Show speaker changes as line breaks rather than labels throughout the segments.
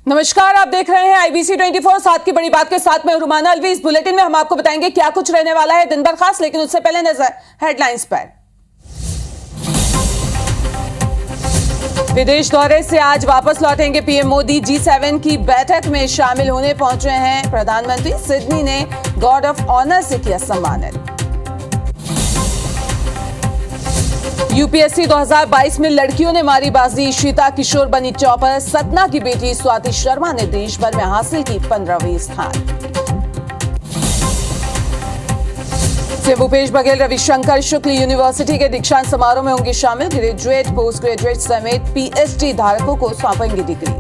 नमस्कार, आप देख रहे हैं आईबीसी 24 साथ की बड़ी बात के साथ में रुमाना अलवी। इस बुलेटिन में हम आपको बताएंगे क्या कुछ रहने वाला है दिन भर खास, लेकिन उससे पहले नजर हेडलाइंस पर। विदेश दौरे से आज वापस लौटेंगे पीएम मोदी। G7 की बैठक में शामिल होने पहुंचे हैं प्रधानमंत्री। सिडनी ने गार्ड ऑफ ऑनर से किया सम्मानित। यूपीएससी 2022 में लड़कियों ने मारी बाजी। श्वेता किशोर बनी टॉपर। सतना की बेटी स्वाति शर्मा ने देश भर में हासिल की 15वीं स्थान। सीएम भूपेश बघेल रविशंकर शुक्ल यूनिवर्सिटी के दीक्षांत समारोह में होंगे शामिल। ग्रेजुएट, पोस्ट ग्रेजुएट समेत पीएचडी धारकों को सौंपेंगे डिग्री।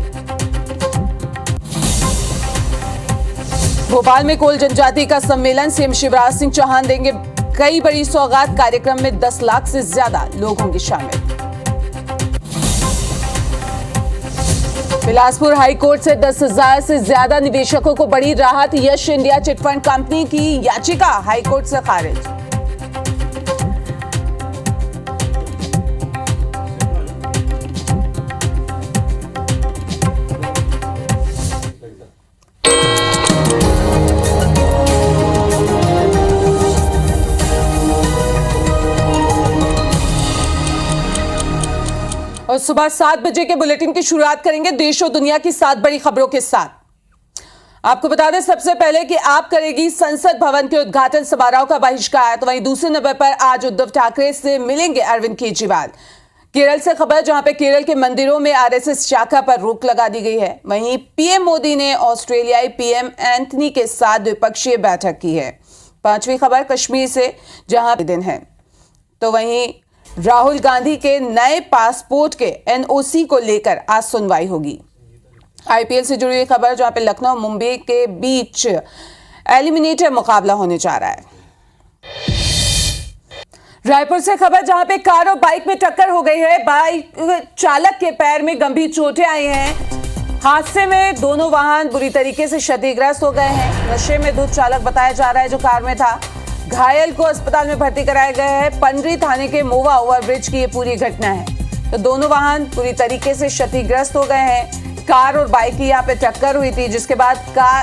भोपाल में कोल जनजाति का सम्मेलन। सीएम शिवराज सिंह चौहान देंगे कई बड़ी सौगात। कार्यक्रम में 10 लाख से ज्यादा लोग होंगे शामिल। बिलासपुर हाईकोर्ट से 10,000 से ज्यादा निवेशकों को बड़ी राहत। यश इंडिया चिटफंड कंपनी की याचिका हाईकोर्ट से खारिज। और सुबह 7 बजे के बुलेटिन की शुरुआत करेंगे देश और दुनिया की 7 बड़ी खबरों के साथ। आपको बता दें सबसे पहले कि आप करेगी संसद भवन के उद्घाटन समारोह का बहिष्कार। तो वहीं दूसरे नंबर पर आज उद्धव ठाकरे से मिलेंगे अरविंद केजरीवाल। केरल से खबर, जहां पे केरल के मंदिरों में आरएसएस शाखा पर रोक लगा दी गई है। वहीं पीएम मोदी ने ऑस्ट्रेलियाई पीएम एंथनी के साथ द्विपक्षीय बैठक की है। 5वीं खबर कश्मीर से, जहां दिन है। तो वहीं राहुल गांधी के नए पासपोर्ट के एनओसी को लेकर आज सुनवाई होगी। आईपीएल से जुड़ी हुई खबर, जहां पे लखनऊ मुंबई के बीच एलिमिनेटर मुकाबला होने जा रहा है। रायपुर से खबर, जहां पे कार और बाइक में टक्कर हो गई है। बाइक चालक के पैर में गंभीर चोटें आई हैं। हादसे में दोनों वाहन बुरी तरीके से क्षतिग्रस्त हो गए हैं। नशे में धुत चालक बताया जा रहा है जो कार में था। घायल को अस्पताल में भर्ती कराया गया है। पंडरी थाने के मोवा ओवरब्रिज की ये पूरी घटना है। तो दोनों वाहन पूरी तरीके से क्षतिग्रस्त हो गए हैं। कार और बाइक की यहाँ पे टक्कर हुई थी, जिसके बाद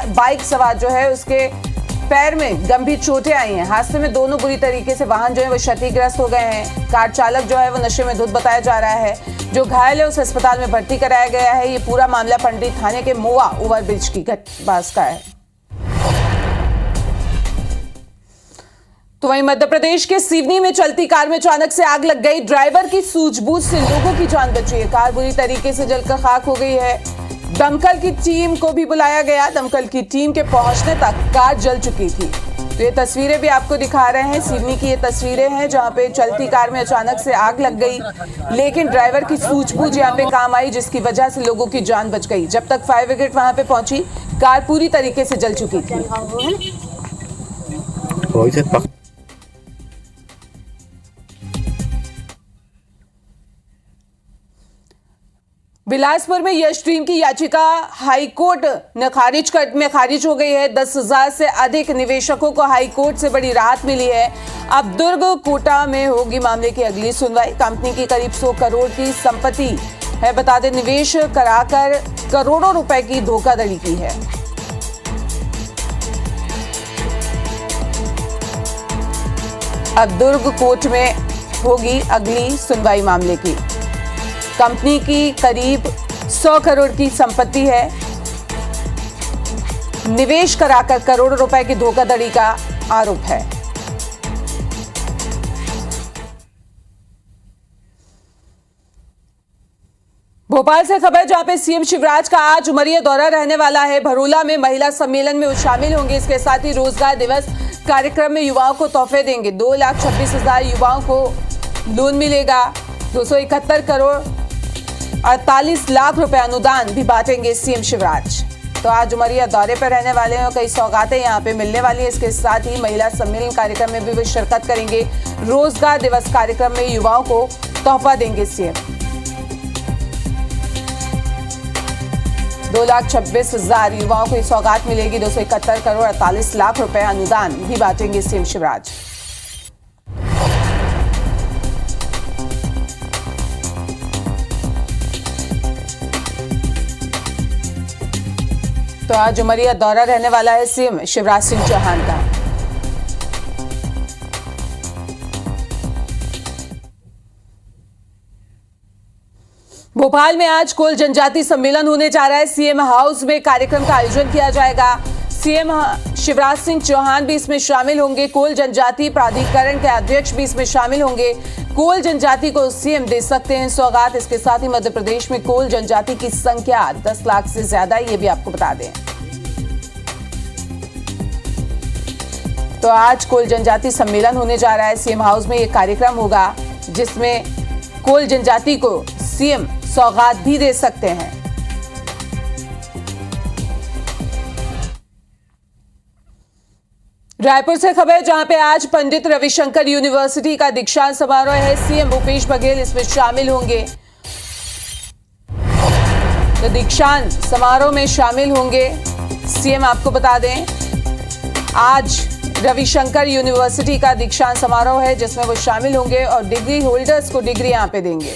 बाइक सवार जो है उसके पैर में गंभीर चोटें आई हैं। हादसे में दोनों बुरी तरीके से वाहन जो है वो क्षतिग्रस्त हो गए हैं। कार चालक जो है वो नशे में धुत बताया जा रहा है। जो घायल है उसे अस्पताल में भर्ती कराया गया है। ये पूरा मामला पंडरी थाने के मोवा ओवरब्रिज की पास का है। तो वहीं मध्य प्रदेश के सिवनी में चलती कार में अचानक से आग लग गई। ड्राइवर की सूझबूझ से लोगों की जान बची है। कार बुरी तरीके से जलकर खाक हो गई है। दमकल की टीम को भी बुलाया गया। दमकल की टीम के पहुंचने तक कार जल चुकी थी। तो ये तस्वीरें भी आपको दिखा रहे हैं। सिवनी की ये तस्वीरें हैं जहां पे चलती कार में अचानक से आग लग गई, लेकिन ड्राइवर की सूझबूझ यहाँ पे काम आई, जिसकी वजह से लोगों की जान बच गई। जब तक फायर ब्रिगेड वहां पे पहुंची, कार पूरी तरीके से जल चुकी थी। बिलासपुर में यश टीम की याचिका हाईकोर्ट ने खारिज हो गई है। 10,000 से अधिक निवेशकों को हाईकोर्ट से बड़ी राहत मिली है। अब दुर्ग कोटा में होगी मामले की अगली सुनवाई। कंपनी की करीब 100 करोड़ की संपत्ति है। बता दें निवेश कराकर करोड़ों रुपए की धोखाधड़ी की है। अब दुर्ग कोर्ट में होगी अगली सुनवाई मामले की। कंपनी की करीब 100 करोड़ की संपत्ति है। निवेश कराकर करोड़ों रुपए की धोखाधड़ी का आरोप है। भोपाल से खबर, जहां पे सीएम शिवराज का आज उमरिया दौरा रहने वाला है। भरोला में महिला सम्मेलन में वो शामिल होंगे। इसके साथ ही रोजगार दिवस कार्यक्रम में युवाओं को तोहफे देंगे। 2,26,000 युवाओं को लोन मिलेगा। 271 करोड़ 48 लाख रुपए अनुदान भी बांटेंगे सीएम शिवराज। तो आज उमरिया दौरे पर रहने वाले हैं। कई सौगातें यहाँ पे मिलने वाली है। इसके साथ ही महिला सम्मेलन कार्यक्रम में भी वे शिरकत करेंगे। रोजगार दिवस कार्यक्रम में युवाओं को तोहफा देंगे सीएम। 2,26,000 युवाओं को सौगात मिलेगी। 271 करोड़ 48 लाख रुपए अनुदान भी बांटेंगे सीएम शिवराज। तो आज उमरिया दौरा रहने वाला है सीएम शिवराज सिंह चौहान का। भोपाल में आज कोल जनजाति सम्मेलन होने जा रहा है। सीएम हाउस में कार्यक्रम का आयोजन किया जाएगा। सीएम शिवराज सिंह चौहान भी इसमें शामिल होंगे। कोल जनजाति प्राधिकरण के अध्यक्ष भी इसमें शामिल होंगे। कोल जनजाति को सीएम दे सकते हैं सौगात। इसके साथ ही मध्य प्रदेश में कोल जनजाति की संख्या 10 लाख से ज्यादा, ये भी आपको बता दें। तो आज कोल जनजाति सम्मेलन होने जा रहा है। सीएम हाउस में ये कार्यक्रम होगा जिसमें कोल जनजाति को सीएम सौगात भी दे सकते हैं। रायपुर से खबर, जहां पे आज पंडित रविशंकर यूनिवर्सिटी का दीक्षांत समारोह है। सीएम भूपेश बघेल इसमें शामिल होंगे। तो दीक्षांत समारोह में शामिल होंगे सीएम। आपको बता दें आज रविशंकर यूनिवर्सिटी का दीक्षांत समारोह है जिसमें वो शामिल होंगे और डिग्री होल्डर्स को डिग्री यहां पे देंगे।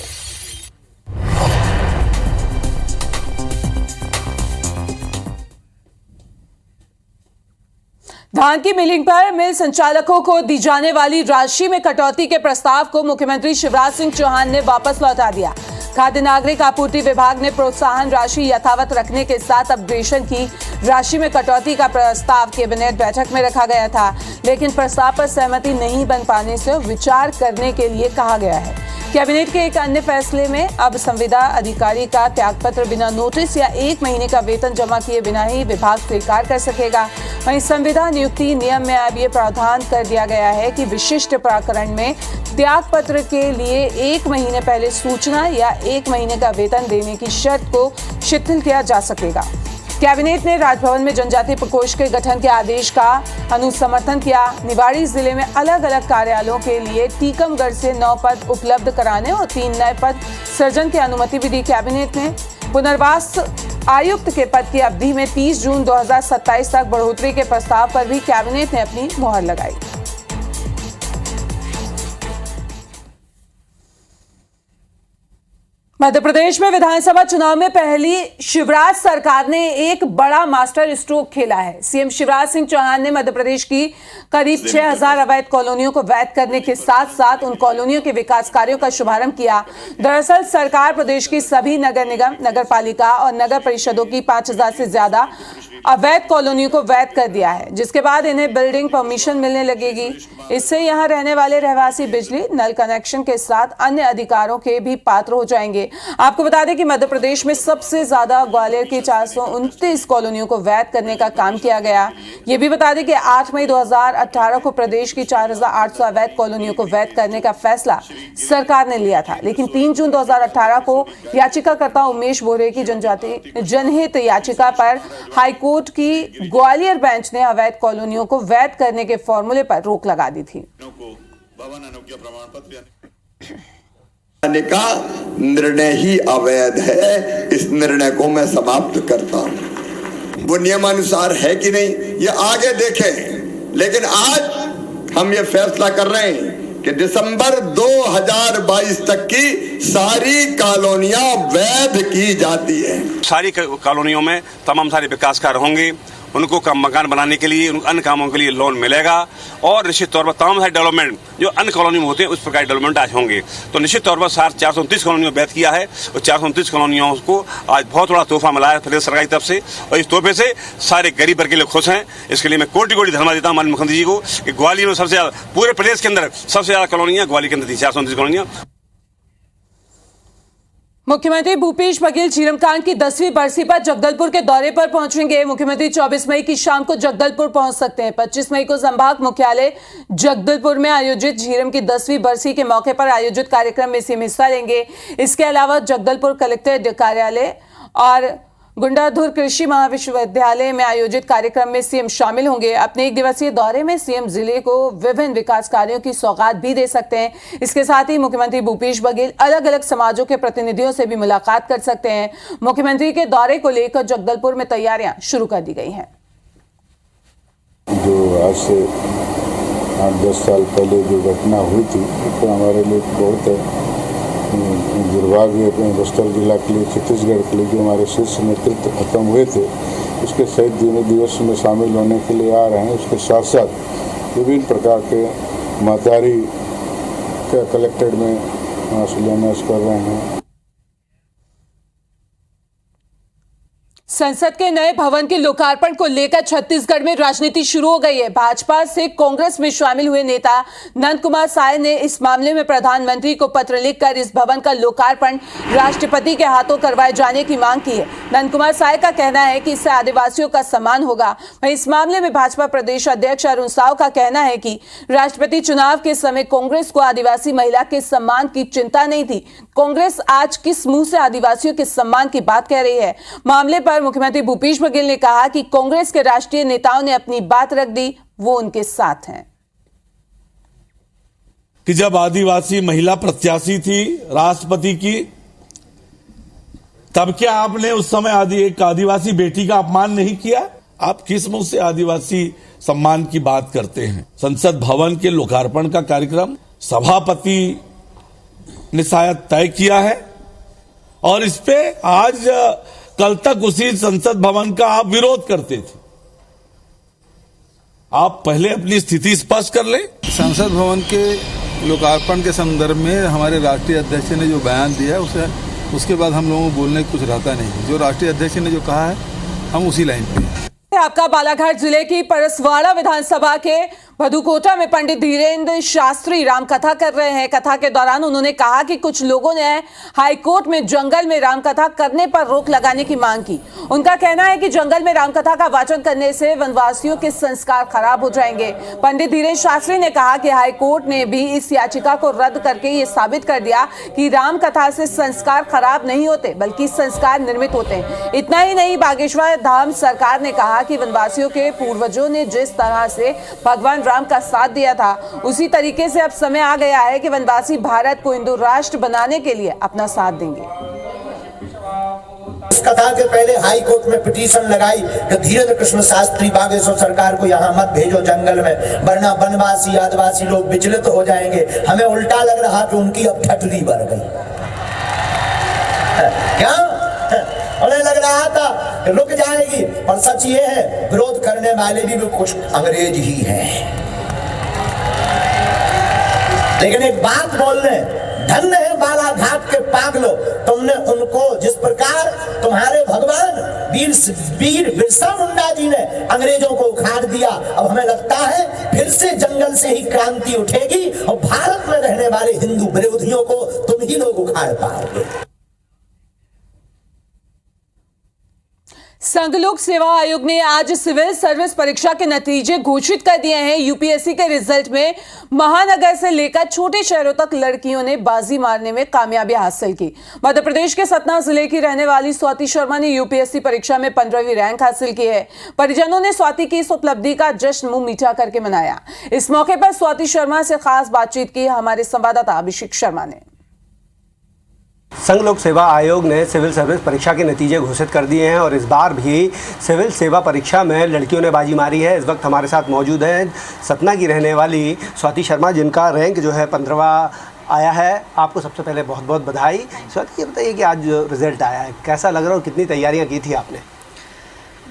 धान की मिलिंग पर मिल संचालकों को दी जाने वाली राशि में कटौती के प्रस्ताव को मुख्यमंत्री शिवराज सिंह चौहान ने वापस लौटा दिया। खाद्य नागरिक आपूर्ति विभाग ने प्रोत्साहन राशि यथावत रखने के साथ अब रेशन की राशि में कटौती का प्रस्ताव कैबिनेट बैठक में रखा गया था, लेकिन प्रस्ताव पर सहमति नहीं बन पाने से विचार करने के लिए कहा गया है। कैबिनेट के एक अन्य फैसले में अब संविदा अधिकारी का त्यागपत्र बिना नोटिस या 1 महीने का वेतन जमा किए बिना ही विभाग स्वीकार कर सकेगा। वहीं संविदा नियुक्ति नियम में अब ये प्रावधान कर दिया गया है कि विशिष्ट प्रकरण में त्यागपत्र के लिए 1 महीने पहले सूचना या 1 महीने का वेतन देने की शर्त को शिथिल किया जा सकेगा। कैबिनेट ने राजभवन में जनजातीय प्रकोष्ठ के गठन के आदेश का अनुसमर्थन किया। निवाड़ी जिले में अलग अलग कार्यालयों के लिए टीकमगढ़ से 9 पद उपलब्ध कराने और 3 नए पद सृजन की अनुमति भी दी। कैबिनेट ने पुनर्वास आयुक्त के पद की अवधि में 30 जून 2027 तक बढ़ोतरी के प्रस्ताव पर भी कैबिनेट ने अपनी मुहर लगाई। मध्य प्रदेश में विधानसभा चुनाव में पहली शिवराज सरकार ने एक बड़ा मास्टर स्ट्रोक खेला है। सीएम शिवराज सिंह चौहान ने मध्य प्रदेश की करीब 6000 अवैध कॉलोनियों को वैध करने के साथ साथ उन कॉलोनियों के विकास कार्यों का शुभारंभ किया। दरअसल सरकार प्रदेश की सभी नगर निगम, नगर पालिका और नगर परिषदों की 5000 से ज्यादा अवैध कॉलोनियों को वैध कर दिया है, जिसके बाद इन्हें बिल्डिंग परमिशन मिलने लगेगी। इससे यहां रहने वाले रहवासी बिजली, नल कनेक्शन के साथ अन्य अधिकारों के भी पात्र हो जाएंगे। आपको बता दें कि मध्य प्रदेश में सबसे ज्यादा ग्वालियर की 429 कॉलोनियों को वैध करने का काम किया गया। ये भी बता दें कि 8 मई 2018 को प्रदेश की 4800 अवैध कॉलोनियों को वैध करने का फैसला सरकार ने लिया था, लेकिन 3 जून 2018 को याचिकाकर्ता उमेश बोरे की जनहित याचिका पर हाईकोर्ट की ग्वालियर बेंच ने अवैध कॉलोनियों को वैध करने के फॉर्मूले पर रोक लगा दी थी।
का निर्णय ही अवैध है, इस निर्णय को मैं समाप्त करता हूं। वो नियमानुसार है कि नहीं ये आगे देखें, लेकिन आज हम ये फैसला कर रहे हैं कि दिसंबर 2022 तक की सारी कॉलोनियां वैध की जाती है। सारी
कॉलोनियों में तमाम सारे विकास कार्य होंगे, उनको मकान बनाने के लिए, अन्य कामों के लिए लोन मिलेगा और निश्चित तौर पर तमाम सारे डेवलपमेंट जो अन्य कॉलोनी में होते हैं उस प्रकार डेवलपमेंट आज होंगे। तो निश्चित तौर पर 429 कॉलोनियों वैध किया है और 429 कॉलोनियों को आज बहुत बड़ा तोहफा मिला है प्रदेश सरकार की तरफ से और इस तोहफे से सारे गरीब वर्ग के लिए खुश हैं। इसके लिए मैं कोटि कोटि धन्यवाद देता हूँ हमारे मुख्यमंत्री जी को कि ग्वालियर में सबसे ज्यादा, पूरे प्रदेश के अंदर सबसे ज्यादा कॉलोनियां ग्वालियर के अंदर थी, 429 कॉलोनियां।
मुख्यमंत्री भूपेश बघेल झीरमकांड की 10वीं बरसी पर जगदलपुर के दौरे पर पहुंचेंगे। मुख्यमंत्री 24 मई की शाम को जगदलपुर पहुंच सकते हैं। 25 मई को संभाग मुख्यालय जगदलपुर में आयोजित झीरम की 10वीं बरसी के मौके पर आयोजित कार्यक्रम में सीएम हिस्सा लेंगे। इसके अलावा जगदलपुर कलेक्टर कार्यालय और गुंडाधुर कृषि महाविश्वविद्यालय में आयोजित कार्यक्रम में सीएम शामिल होंगे। अपने 1 दिवसीय दौरे में सीएम जिले को विभिन्न विकास कार्यों की सौगात भी दे सकते हैं। इसके साथ ही मुख्यमंत्री भूपेश बघेल अलग अलग समाजों के प्रतिनिधियों से भी मुलाकात कर सकते हैं। मुख्यमंत्री के दौरे को लेकर जगदलपुर में तैयारियां शुरू कर दी गई हैं।
जो आज से 8-10 साल पहले जो घटना हुई थी तो हमारे लिए बहुत दुर्भाग्य बस्तर जिला के लिए, छत्तीसगढ़ के लिए जो हमारे शीर्ष नेतृत्व खत्म हुए थे, उसके शहीद दिवस में शामिल होने के लिए आ रहे हैं। उसके साथ साथ विभिन्न प्रकार के महतारी के कलेक्टेड में शिलान्यास कर रहे हैं।
संसद के नए भवन के लोकार्पण को लेकर छत्तीसगढ़ में राजनीति शुरू हो गई है। भाजपा से कांग्रेस में शामिल हुए नेता नंद कुमार साय ने इस मामले में प्रधानमंत्री को पत्र लिखकर इस भवन का लोकार्पण राष्ट्रपति के हाथों करवाए जाने की मांग की है। नंद कुमार साय का कहना है कि इससे आदिवासियों का सम्मान होगा। वहीं इस मामले में भाजपा प्रदेश अध्यक्ष अरुण साव का कहना है कि राष्ट्रपति चुनाव के समय कांग्रेस को आदिवासी महिला के सम्मान की चिंता नहीं थी। कांग्रेस आज किस मुंह से आदिवासियों के सम्मान की बात कह रही है? मामले पर मुख्यमंत्री भूपेश बघेल ने कहा कि कांग्रेस के राष्ट्रीय नेताओं ने अपनी बात रख दी, वो उनके साथ हैं।
कि जब आदिवासी महिला प्रत्याशी थी राष्ट्रपति की, तब क्या आपने उस समय एक आदिवासी बेटी का अपमान नहीं किया? आप किस मुंह से आदिवासी सम्मान की बात करते हैं? संसद भवन के लोकार्पण का कार्यक्रम सभापति ने शायद तय किया है और इस पे आज कल तक उसी संसद भवन का आप विरोध करते थे। आप पहले अपनी स्थिति स्पष्ट कर लें।
संसद भवन के लोकार्पण के संदर्भ में हमारे राष्ट्रीय अध्यक्ष ने जो बयान दिया है उसके बाद हम लोगों को बोलने कुछ रहता नहीं। जो राष्ट्रीय अध्यक्ष ने जो कहा है हम उसी लाइन पे हैं।
आपका बालाघाट जिले की परसवाड़ा विधानसभा के भदुकोटा में पंडित धीरेन्द्र शास्त्री रामकथा कर रहे हैं। कथा के दौरान उन्होंने कहा कि कुछ लोगों ने हाईकोर्ट में जंगल में रामकथा करने पर रोक लगाने की मांग की। उनका कहना है कि जंगल में रामकथा का वाचन करने से वनवासियों के संस्कार खराब हो जाएंगे। पंडित धीरेन्द्र शास्त्री ने कहा कि हाईकोर्ट ने भी इस याचिका को रद्द करके ये साबित कर दिया कि रामकथा से संस्कार खराब नहीं होते बल्कि संस्कार निर्मित होते हैं। इतना ही नहीं, बागेश्वर धाम सरकार ने कहा कि वनवासियों के पूर्वजों ने जिस तरह से भगवान राम का साथ दिया था उसी तरीके से अब समय आ गया है कि वनवासी भारत को हिंदू राष्ट्र बनाने के लिए अपना साथ देंगे।
इस कथा के पहले हाई कोर्ट में पिटीशन लगाई कि धीरेन्द्र कृष्ण शास्त्री बागेश्वर सरकार को यहाँ मत भेजो जंगल में, वरना वनवासी आदिवासी लोग विचलित हो जाएंगे। हमें उल्टा लग रहा कि उनकी अब ठटली बढ़ गई। क्या उन्हें लग रहा था कि रुक जाएगी, पर सच ये है विरोध करने वाले भी कुछ अंग्रेज ही हैं। लेकिन एक बात बोल रहे, धन्य है बालाघाट के पागलों, तुमने उनको जिस प्रकार तुम्हारे भगवान वीर बिरसा मुंडा जी ने अंग्रेजों को उखाड़ दिया, अब हमें लगता है फिर से जंगल से ही क्रांति उठेगी और भारत में रहने वाले हिंदू विरोधियों को तुम ही लोग उखाड़ पाओगे।
संघ लोक सेवा आयोग ने आज सिविल सर्विस परीक्षा के नतीजे घोषित कर दिए हैं। यूपीएससी के रिजल्ट में महानगर से लेकर छोटे शहरों तक लड़कियों ने बाजी मारने में कामयाबी हासिल की। मध्य प्रदेश के सतना जिले की रहने वाली स्वाति शर्मा ने यूपीएससी परीक्षा में 15वीं रैंक हासिल की है। परिजनों ने स्वाति की इस उपलब्धि का जश्न मुंह मीठा करके मनाया। इस मौके पर स्वाति शर्मा से खास बातचीत की हमारे संवाददाता अभिषेक शर्मा ने।
संघ लोक सेवा आयोग ने सिविल सर्विस परीक्षा के नतीजे घोषित कर दिए हैं और इस बार भी सिविल सेवा परीक्षा में लड़कियों ने बाजी मारी है। इस वक्त हमारे साथ मौजूद हैं सतना की रहने वाली स्वाति शर्मा, जिनका रैंक जो है 15वां आया है। आपको सबसे पहले बहुत बहुत बधाई। स्वाति, ये बताइए कि आज रिजल्ट आया है, कैसा लग रहा है और कितनी तैयारियाँ की थी आपने?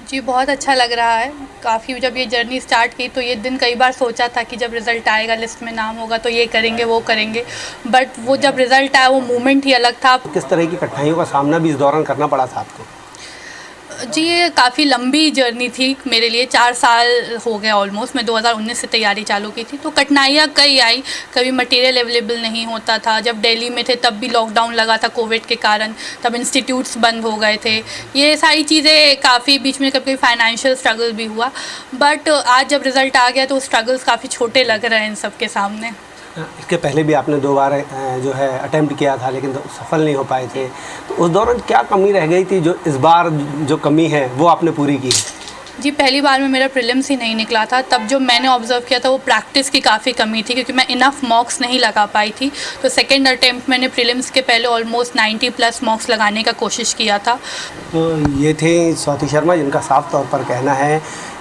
जी बहुत अच्छा लग रहा है। काफ़ी जब ये जर्नी स्टार्ट की तो ये दिन कई बार सोचा था कि जब रिज़ल्ट आएगा, लिस्ट में नाम होगा तो ये करेंगे वो करेंगे, बट वो जब रिज़ल्ट आया वो मोमेंट ही अलग था।
किस तरह की कठिनाइयों का सामना भी इस दौरान करना पड़ा था आपको?
जी ये काफ़ी लंबी जर्नी थी मेरे लिए, 4 साल हो गए ऑलमोस्ट। मैं 2019 से तैयारी चालू की थी, तो कठिनाइयाँ कई आई। कभी मटेरियल अवेलेबल नहीं होता था। जब दिल्ली में थे तब भी लॉकडाउन लगा था कोविड के कारण, तब इंस्टीट्यूट्स बंद हो गए थे। ये सारी चीज़ें काफ़ी, बीच में कभी फाइनेंशियल स्ट्रगल भी हुआ, बट आज जब रिज़ल्ट आ गया तो स्ट्रगल्स काफ़ी छोटे लग रहे हैं इन सब के सामने।
इसके पहले भी आपने 2 बार जो है अटेम्प्ट किया था, लेकिन तो सफल नहीं हो पाए थे, तो उस दौरान क्या कमी रह गई थी जो इस बार जो कमी है वो आपने पूरी की?
जी पहली बार में मेरा प्रीलिम्स ही नहीं निकला था। तब जो मैंने ऑब्जर्व किया था वो प्रैक्टिस की काफ़ी कमी थी, क्योंकि मैं इनफ मॉक्स नहीं लगा पाई थी। तो सेकेंड अटेम्प्ट मैंने प्रीलिम्स के पहले ऑलमोस्ट 90+ मॉक्स लगाने का कोशिश किया था।
तो ये थे स्वाति शर्मा, जिनका साफ तौर पर कहना है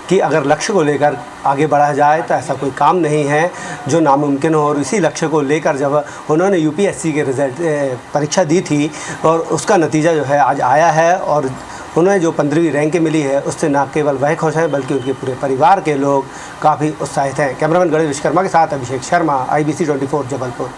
कि अगर लक्ष्य को लेकर आगे बढ़ा जाए तो ऐसा कोई काम नहीं है जो नामुमकिन हो। और इसी लक्ष्य को लेकर जब उन्होंने यूपीएससी के रिजल्ट परीक्षा दी थी और उसका नतीजा जो है आज आया है, और उन्हें जो 15वीं रैंक मिली है उससे न केवल वह खुश हैं बल्कि उनके पूरे परिवार के लोग काफ़ी उत्साहित हैं। कैमरामैन गणेश विश्वकर्मा के साथ अभिषेक शर्मा, IBC 24 जबलपुर।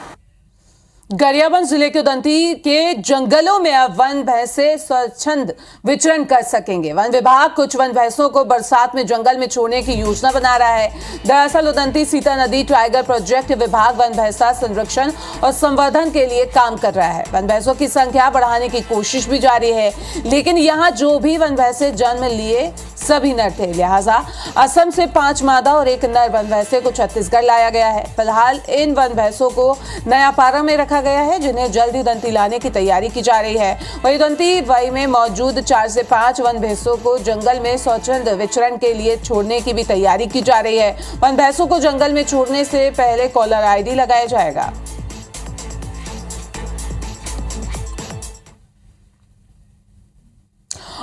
गरियाबंद जिले के उदंती के जंगलों में अब वन भैंसे स्वच्छंद विचरण कर सकेंगे। वन विभाग कुछ वन भैंसों को बरसात में जंगल में छोड़ने की योजना बना रहा है। दरअसल उदंती सीता नदी टाइगर प्रोजेक्ट विभाग वन भैंसा संरक्षण और संवर्धन के लिए काम कर रहा है। वन भैंसों की संख्या बढ़ाने की कोशिश भी जारी है, लेकिन यहाँ जो भी वन भैंसे जन्म लिए सभी नर थे, लिहाजा असम से 5 मादा और 1 नर वन भैंसे को छत्तीसगढ़ लाया गया है। फिलहाल इन वन भैंसों को नयापारा में रखा गया है, जिन्हें जल्द ही उदंती लाने की तैयारी की जा रही है। वहीं उदंती वई में मौजूद 4 से 5 वन भैंसों को जंगल में स्वच्छंद विचरण के लिए छोड़ने की भी तैयारी की जा रही है। वन भैंसों को जंगल में छोड़ने से पहले कॉलर ID लगाया जाएगा।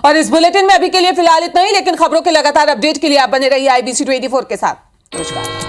और इस बुलेटिन में अभी के लिए फिलहाल इतना ही, लेकिन खबरों के लगातार अपडेट के लिए आप बने रहिए IBC 24 के साथ। नमस्कार।